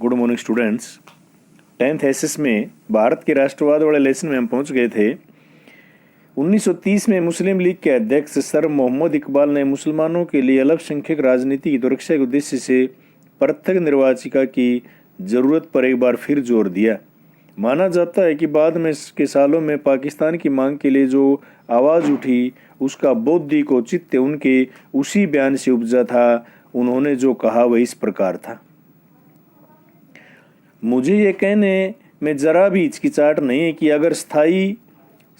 Good morning students. 10th SS में भारत के राष्ट्रवाद वाले लेसन में हम पहुंच गए थे। 1930 में मुस्लिम लीग के अध्यक्ष सर मोहम्मद इकबाल ने मुसलमानों के लिए अल्पसंख्यक राजनीति की सुरक्षा के उद्देश्य से पृथक निर्वाचिका की जरूरत पर एक बार फिर जोर दिया। माना जाता है कि बाद में के सालों में पाकिस्तान की मांग के लिए जो आवाज़ उठी उसका बौद्धिक औचित्य उनके उसी बयान से उपजा था। उन्होंने जो कहा वह इस प्रकार था। मुझे ये कहने में ज़रा भी हिचकिचाहट नहीं है कि अगर स्थायी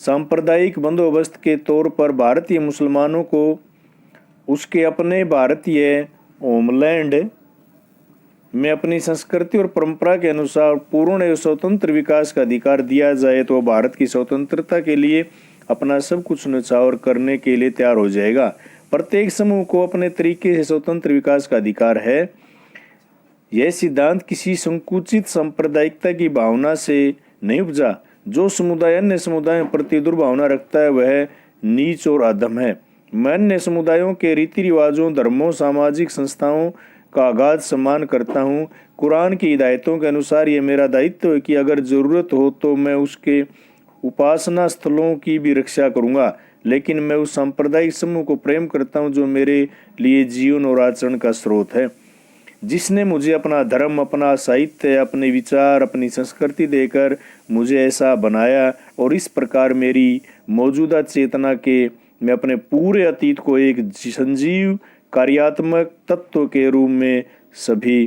सांप्रदायिक बंदोबस्त के तौर पर भारतीय मुसलमानों को उसके अपने भारतीय होमलैंड में अपनी संस्कृति और परंपरा के अनुसार पूर्ण एवं स्वतंत्र विकास का अधिकार दिया जाए तो भारत की स्वतंत्रता के लिए अपना सब कुछ न्यौछावर करने के लिए तैयार हो जाएगा। प्रत्येक समूह को अपने तरीके से स्वतंत्र विकास का अधिकार है। यह सिद्धांत किसी संकुचित सांप्रदायिकता की भावना से नहीं उपजा। जो समुदाय अन्य समुदायों प्रति दुर्भावना रखता है वह नीच और अधम है। मैं अन्य समुदायों के रीति रिवाजों, धर्मों, सामाजिक संस्थाओं का अगाध सम्मान करता हूँ। कुरान की हिदायतों के अनुसार यह मेरा दायित्व है कि अगर ज़रूरत हो तो मैं उसके उपासना स्थलों की भी रक्षा करूँगा, लेकिन मैं उस सांप्रदायिक समूह को प्रेम करता हूँ जो मेरे लिए जीवन और आचरण का स्रोत है, जिसने मुझे अपना धर्म, अपना साहित्य, अपने विचार, अपनी संस्कृति देकर मुझे ऐसा बनाया और इस प्रकार मेरी मौजूदा चेतना के मैं अपने पूरे अतीत को एक संजीव कार्यात्मक तत्व के रूप में सभी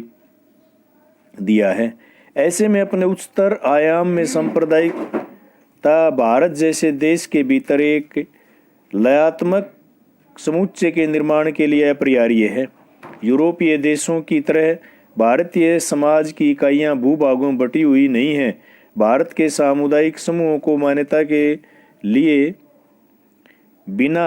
दिया है। ऐसे में अपने उच्चतर आयाम में सांप्रदायिकता भारत जैसे देश के भीतर एक लयात्मक समुच्चय के निर्माण के लिए अपरिहार्य है। यूरोपीय देशों की तरह भारतीय समाज की इकाइयां भूभागों में बटी हुई नहीं हैं। भारत के सामुदायिक समूहों को मान्यता के लिए बिना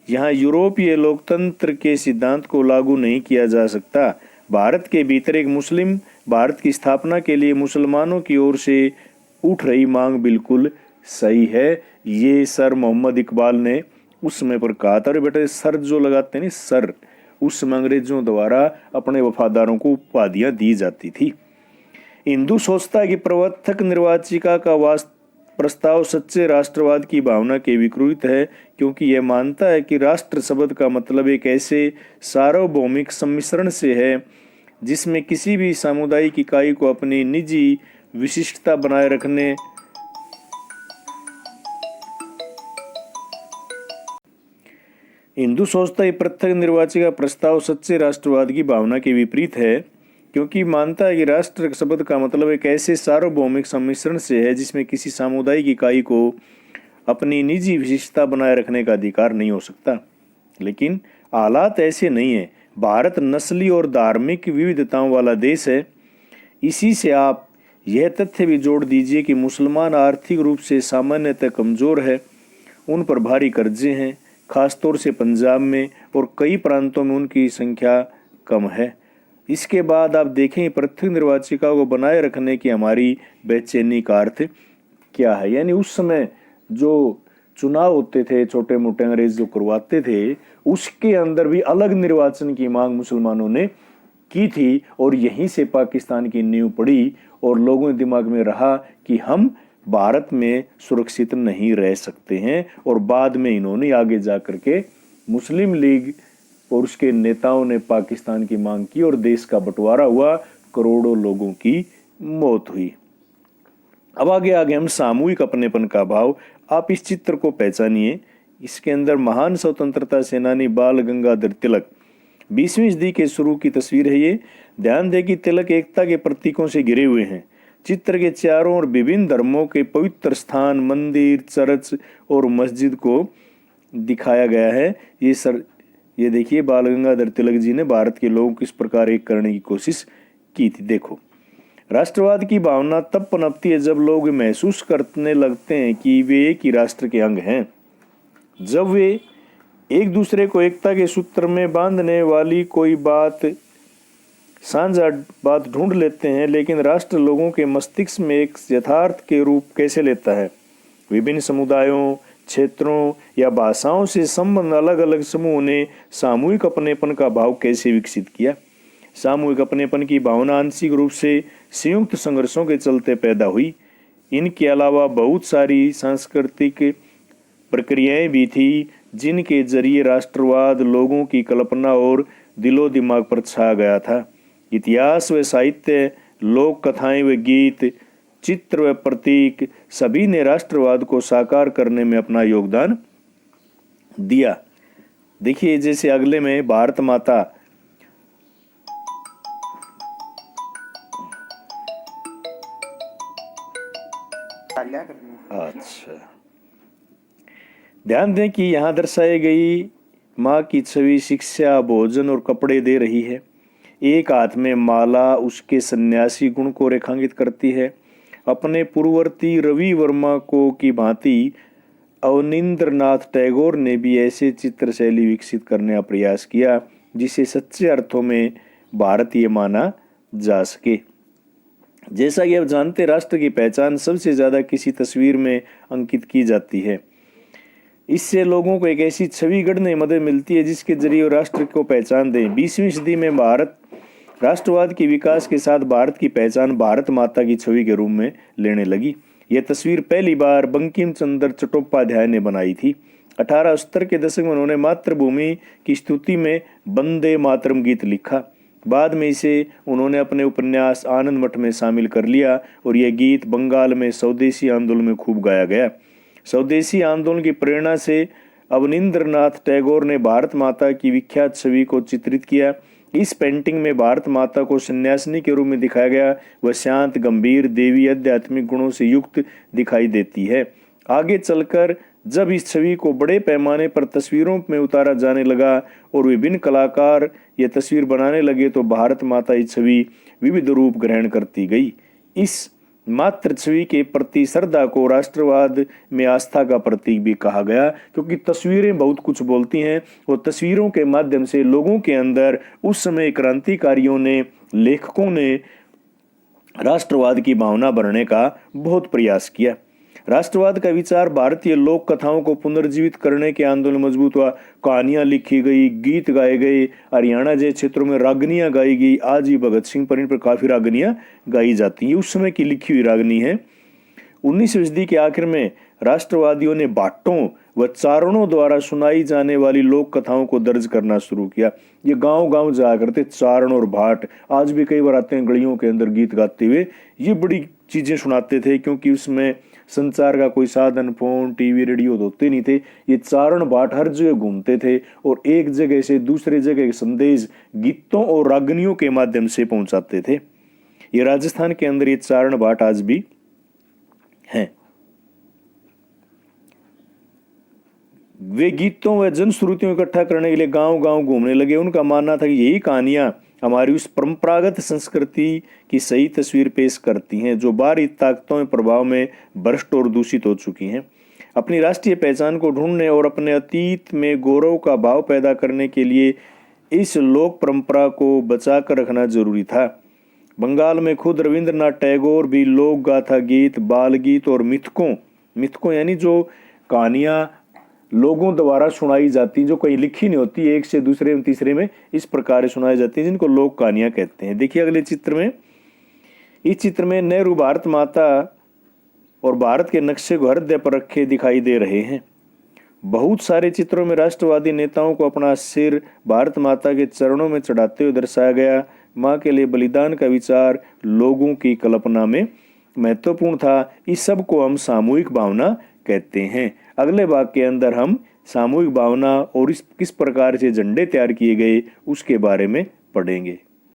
यहाँ यूरोपीय लोकतंत्र के सिद्धांत को लागू नहीं किया जा सकता। भारत के भीतर एक मुस्लिम भारत की स्थापना के लिए मुसलमानों की ओर से उठ रही मांग बिल्कुल सही है। ये सर मोहम्मद इकबाल ने उस समय पर कहा था। और बेटे सर जो लगाते हैं सर, उस समय अंग्रेजों द्वारा अपने वफादारों को उपाधियां दी जाती थी। हिंदू सोचता है कि प्रवर्तक निर्वाचिका का प्रस्ताव सच्चे राष्ट्रवाद की भावना के विपरीत है, क्योंकि यह मानता है कि राष्ट्र शब्द का मतलब एक ऐसे सार्वभौमिक सम्मिश्रण से है जिसमें किसी भी सामुदायिक इकाई को अपनी निजी विशिष्टता बनाए रखने हिंदू सोचता है पृथक निर्वाचिका प्रस्ताव सच्चे राष्ट्रवाद की भावना के विपरीत है, क्योंकि मानता है कि राष्ट्र शब्द का मतलब एक ऐसे सार्वभौमिक सम्मिश्रण से है जिसमें किसी सामुदायिक इकाई को अपनी निजी विशिष्टता बनाए रखने का अधिकार नहीं हो सकता। लेकिन हालात ऐसे नहीं है। भारत नस्ली और धार्मिक विविधताओं वाला देश है। इसी से आप यह तथ्य भी जोड़ दीजिए कि मुसलमान आर्थिक रूप से सामान्यतः कमज़ोर है। उन पर भारी कर्जे हैं, खासतौर से पंजाब में, और कई प्रांतों में उनकी संख्या कम है। इसके बाद आप देखें पृथक निर्वाचिका को बनाए रखने की हमारी बेचैनी का अर्थ क्या है। यानी उस समय जो चुनाव होते थे, छोटे मोटे अंग्रेज जो करवाते थे, उसके अंदर भी अलग निर्वाचन की मांग मुसलमानों ने की थी और यहीं से पाकिस्तान की नींव पड़ी और लोगों के दिमाग में रहा कि हम भारत में सुरक्षित नहीं रह सकते हैं। और बाद में इन्होंने आगे जा करके मुस्लिम लीग और उसके नेताओं ने पाकिस्तान की मांग की और देश का बंटवारा हुआ, करोड़ों लोगों की मौत हुई। अब आगे हम सामूहिक अपनेपन का भाव। आप इस चित्र को पहचानिए। इसके अंदर महान स्वतंत्रता सेनानी बाल गंगाधर तिलक 20वीं सदी के शुरू की तस्वीर है। ये ध्यान दें कि तिलक एकता के प्रतीकों से घिरे हुए हैं। चित्र के चारों ओर विभिन्न धर्मों के पवित्र स्थान, मंदिर, चर्च और मस्जिद को दिखाया गया है। ये देखिए बाल गंगाधर तिलक जी ने भारत के लोगों को इस प्रकार एक करने की कोशिश की थी। देखो, राष्ट्रवाद की भावना तब पनपती है जब लोग महसूस करने लगते हैं कि वे एक ही राष्ट्र के अंग हैं। जब वे एक दूसरे को एकता के सूत्र में बांधने वाली कोई साझा बात ढूंढ लेते हैं, लेकिन राष्ट्र लोगों के मस्तिष्क में एक यथार्थ के रूप कैसे लेता है। विभिन्न समुदायों, क्षेत्रों या भाषाओं से संबंध अलग अलग समूहों ने सामूहिक अपनेपन का भाव कैसे विकसित किया। सामूहिक अपनेपन की भावना आंशिक रूप से संयुक्त संघर्षों के चलते पैदा हुई। इनके अलावा बहुत सारी सांस्कृतिक प्रक्रियाएं भी थी जिनके जरिए राष्ट्रवाद लोगों की कल्पना और दिलो दिमाग पर छा गया था। इतिहास व साहित्य, लोक कथाएं व गीत, चित्र व प्रतीक सभी ने राष्ट्रवाद को साकार करने में अपना योगदान दिया। देखिए जैसे अगले में भारत माता, अच्छा ध्यान दें कि यहाँ दर्शाई गई माँ की छवि शिक्षा, भोजन और कपड़े दे रही है। एक हाथ में माला उसके सन्यासी गुण को रेखांकित करती है। अपने पूर्ववर्ती रवि वर्मा को की भांति अवनींद्रनाथ टैगोर ने भी ऐसे चित्र शैली विकसित करने का प्रयास किया जिसे सच्चे अर्थों में भारतीय माना जा सके। जैसा कि आप जानते, राष्ट्र की पहचान सबसे ज्यादा किसी तस्वीर में अंकित की जाती है। इससे लोगों को एक ऐसी छवि गढ़ने में मदद मिलती है जिसके जरिए वो राष्ट्र को पहचान दें। 20वीं सदी में भारत राष्ट्रवाद के विकास के साथ भारत की पहचान भारत माता की छवि के रूप में लेने लगी। यह तस्वीर पहली बार बंकिम चंद्र चट्टोपाध्याय ने बनाई थी। 1870 के दशक में उन्होंने मातृभूमि की स्तुति में वंदे मातरम गीत लिखा। बाद में इसे उन्होंने अपने उपन्यास आनंद मठ में शामिल कर लिया और यह गीत बंगाल में स्वदेशी आंदोलन में खूब गाया गया। स्वदेशी आंदोलन की प्रेरणा से अवनींद्रनाथ टैगोर ने भारत माता की विख्यात छवि को चित्रित किया। इस पेंटिंग में भारत माता को सन्यासिनी के रूप में दिखाया गया। वह शांत, गंभीर, देवी आध्यात्मिक गुणों से युक्त दिखाई देती है। आगे चलकर जब इस छवि को बड़े पैमाने पर तस्वीरों में उतारा जाने लगा और विभिन्न कलाकार यह तस्वीर बनाने लगे तो भारत माता की छवि विविध रूप ग्रहण करती गई। इस मात्र छवि के प्रति श्रद्धा को राष्ट्रवाद में आस्था का प्रतीक भी कहा गया, क्योंकि तस्वीरें बहुत कुछ बोलती हैं और तस्वीरों के माध्यम से लोगों के अंदर उस समय क्रांतिकारियों ने, लेखकों ने राष्ट्रवाद की भावना भरने का बहुत प्रयास किया। राष्ट्रवाद का विचार भारतीय लोक कथाओं को पुनर्जीवित करने के आंदोलन मजबूत हुआ। कहानियां लिखी गई, गीत गाए गए। हरियाणा जैसे क्षेत्रों में रागनियां गाई गई। आज भी भगत सिंह पर इन पर काफी रागनियां गाई जाती हैं। उस समय की लिखी हुई रागनी है। 19वीं सदी के आखिर में राष्ट्रवादियों ने भाटों व चारणों द्वारा सुनाई जाने वाली लोक कथाओं को दर्ज करना शुरू किया। ये गांव गांव जाया करते चारण और भाट। आज भी कई बार आते हैं गलियों के अंदर गीत गाते हुए। ये बड़ी चीजें सुनाते थे क्योंकि उसमें संचार का कोई साधन, फोन, टीवी, रेडियो होते नहीं थे। ये चारण भाट हर जगह घूमते थे और एक जगह से दूसरे जगह संदेश गीतों और रागनियों के माध्यम से पहुंचाते थे। ये राजस्थान के अंदर ये चारण भाट आज भी हैं। वे गीतों व जनश्रुतियों इकट्ठा करने के लिए गांव गांव घूमने लगे। उनका मानना था कि यही कहानियां हमारी उस परंपरागत संस्कृति की सही तस्वीर पेश करती हैं जो बाहरी ताकतों के प्रभाव में भ्रष्ट और दूषित हो चुकी हैं। अपनी राष्ट्रीय पहचान को ढूंढने और अपने अतीत में गौरव का भाव पैदा करने के लिए इस लोक परंपरा को बचाकर रखना जरूरी था। बंगाल में खुद रविंद्रनाथ टैगोर भी लोक गाथा गीत, बाल गीत और मिथकों यानी जो कहानियां लोगों द्वारा सुनाई जाती, जो कहीं लिखी नहीं होती, एक से दूसरे में तीसरे में इस प्रकार सुनाई जाती है, जिनको लोक कहानियां कहते हैं। देखिए अगले चित्र में, इस चित्र में नेहरू भारत माता और भारत के नक्शे को हृदय पर रखे दिखाई दे रहे हैं। बहुत सारे चित्रों में राष्ट्रवादी नेताओं को अपना सिर भारत माता के चरणों में चढ़ाते हुए दर्शाया गया। माँ के लिए बलिदान का विचार लोगों की कल्पना में महत्वपूर्ण था। इस सब को हम सामूहिक भावना कहते हैं। अगले भाग के अंदर हम सामूहिक भावना और किस प्रकार से झंडे तैयार किए गए उसके बारे में पढ़ेंगे।